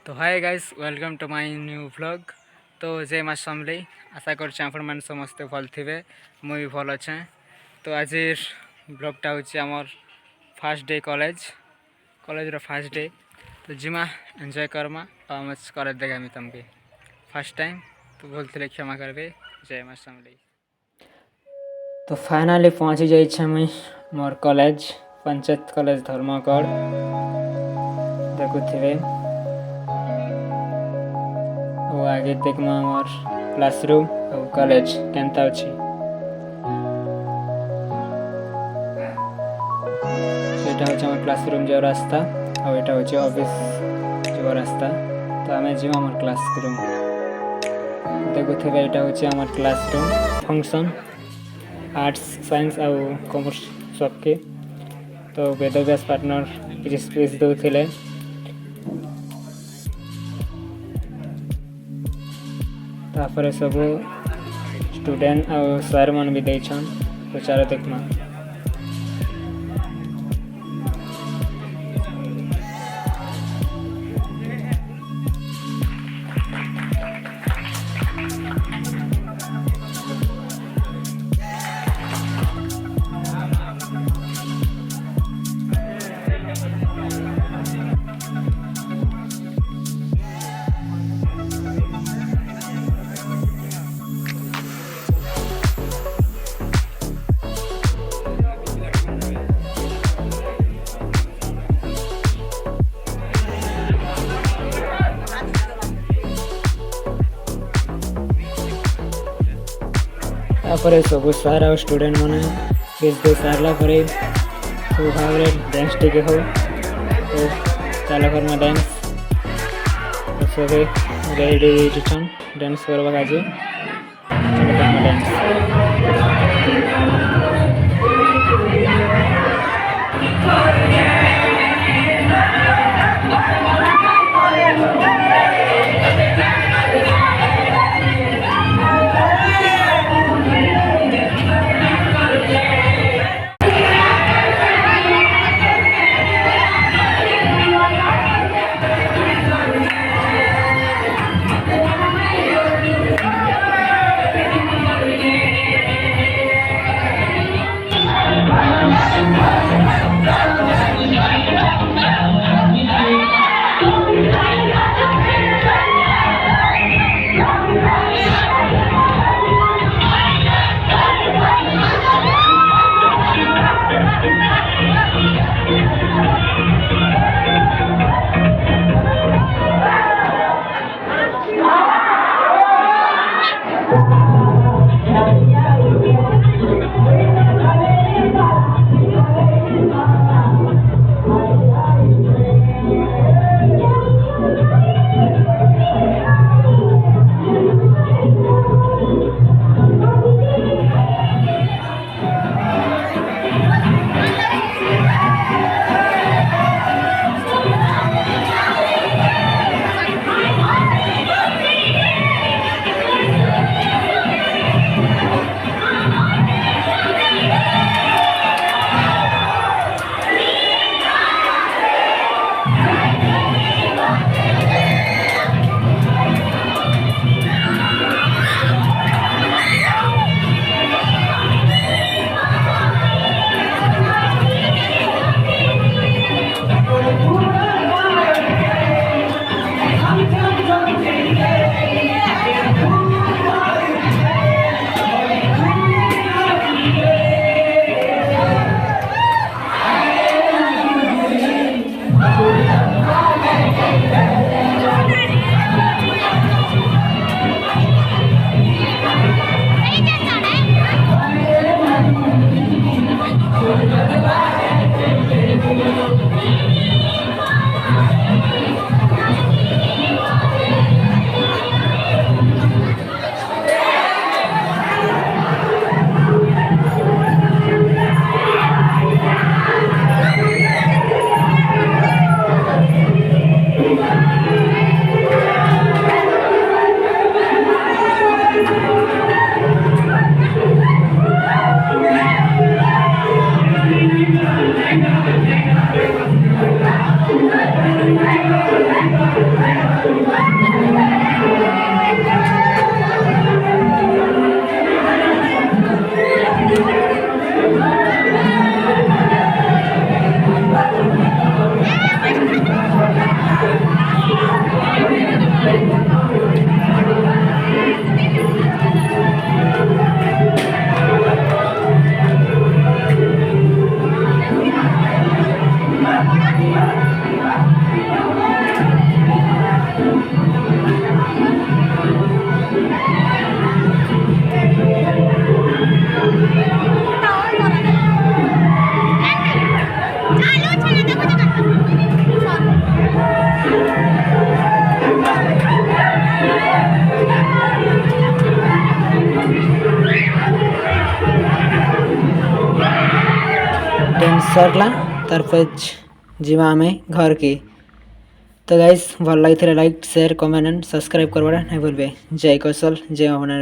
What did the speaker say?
तो hi guys welcome to my new vlog. तो जय माँ समले आशा कर समस्ते भल थे मुझे भल अच्छे। तो आज ब्लॉगटा हूँ fast day college fast day. तो जिमा एंजॉय करमा आम कॉलेज देखामी तुमके फास्ट टाइम। तो बोलते क्षमा करबे। जय माँ समले। तो फाइनाली पहुँची जाइए मुई मोर कॉलेज पंचायत कॉलेज धर्मगढ़ देखुथे। और आगे देखमा मोर क्लासरूम और कॉलेज केनता अछि। एटा होचे मोर क्लासरूम जो रास्ता और एटा होचे ऑफिस जो रास्ता। तो आमे जिमा मोर क्लासरूम देखुथे। एटा होचे हमर क्लासरूम फंक्शन आर्ट्स साइंस और कॉमर्स सबके। तो वेदव्यास पार्टनर किसी स्पीच दउथिले। तापर सब स्टूडेंट और सर मन भी देछन। तो चारो देखमा। तापर सब सार और स्टूडेंट मैंने स्पीच दे सारा पर सब भाव डांस टिके हो। तो चल कर डांस सब रेडी डांस करवा आज डांस। सरला तार जीवा आम घर की। तो गाइस भल लगी like share comment and subscribe करवाटा नहीं भूलबे। जय कौशल जय महाबना।